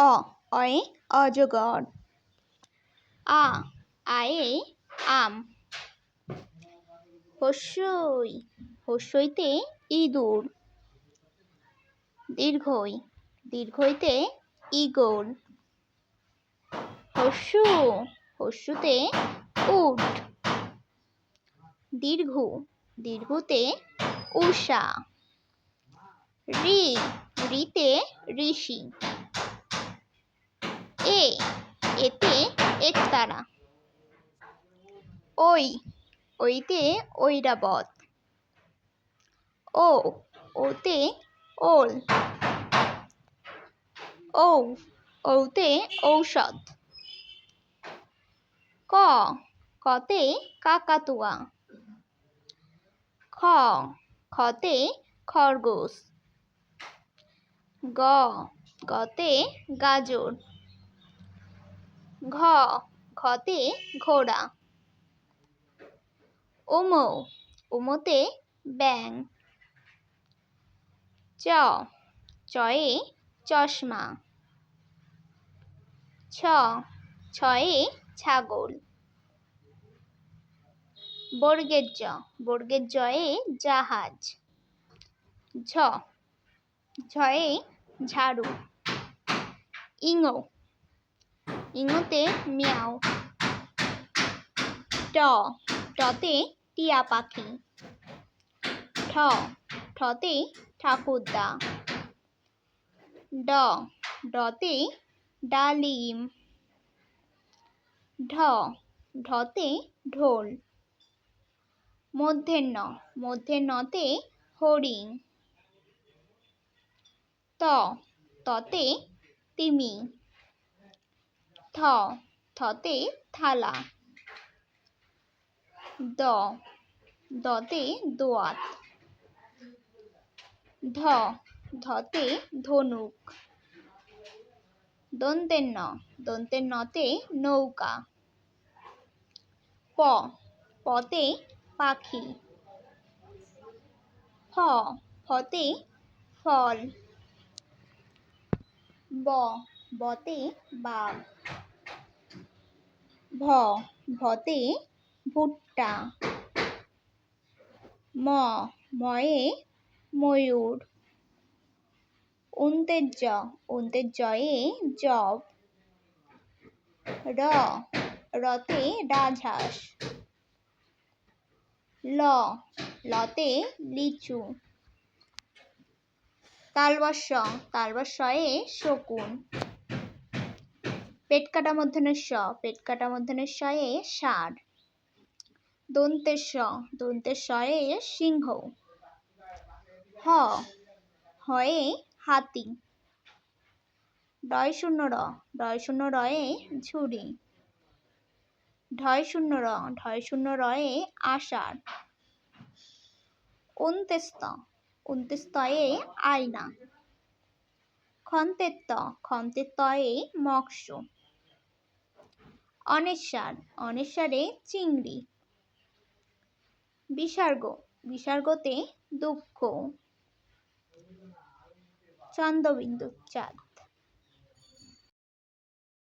অয়ে অজগর। আয়ে আম। হস্যইতে ইঁদুর। দীর্ঘইতে ঈগল। হস্যুতে উট। দীর্ঘুতে উষা। রিতে ঋষি। এতে একতারা। ওইতে ঐরাবত। ওতে ওল। ঔতে ঔষধ। কতে কাকাতুয়া। খতে খরগোশ। গতে গাজর। ঘতে ঘোড়া। ওমতে ব্যাঙ। চয়ে চশমা। ছয়ে ছাগল। বর্গের জয়ে জাহাজ। ঝয়ে ঝাড়ু। ইঙোতে মিয়াও। টতে টিয়া পাখি। ঠতে ঠাকুরদা। ডতে ডালিম। ঢতে ঢোল। মূর্ধন্য নতে হরিণ। ততে তিমি। থতে থালা। দতে দোয়াত। ধতে ধনুক। দন্তের নতে নৌকা। পতে পাখি। ফতে ফল। বতে বাঘ। ভতে ভুট্টা। ময়ে ময়ূর। উন্তের জয়ে জব। রতে রাজহাঁস। লতে লিচু। তালবস্যয়ে শকুন। পেটকাটা মূর্ধন্য শয়ে ষাঁড়। দন্তের শয়ে সিংহ। হয়ে হাতি। ডয় রয়ে ঝুড়ি। ঢয় রয়ে আষাঢ়। অন্ত্যেস্তয়ে আয়না। খন্তের তয়ে মৎস্য। অনেস্বারে চিংড়ি। বিসর্গতে দুঃখ। চন্দ্রবিন্দু চাঁদ।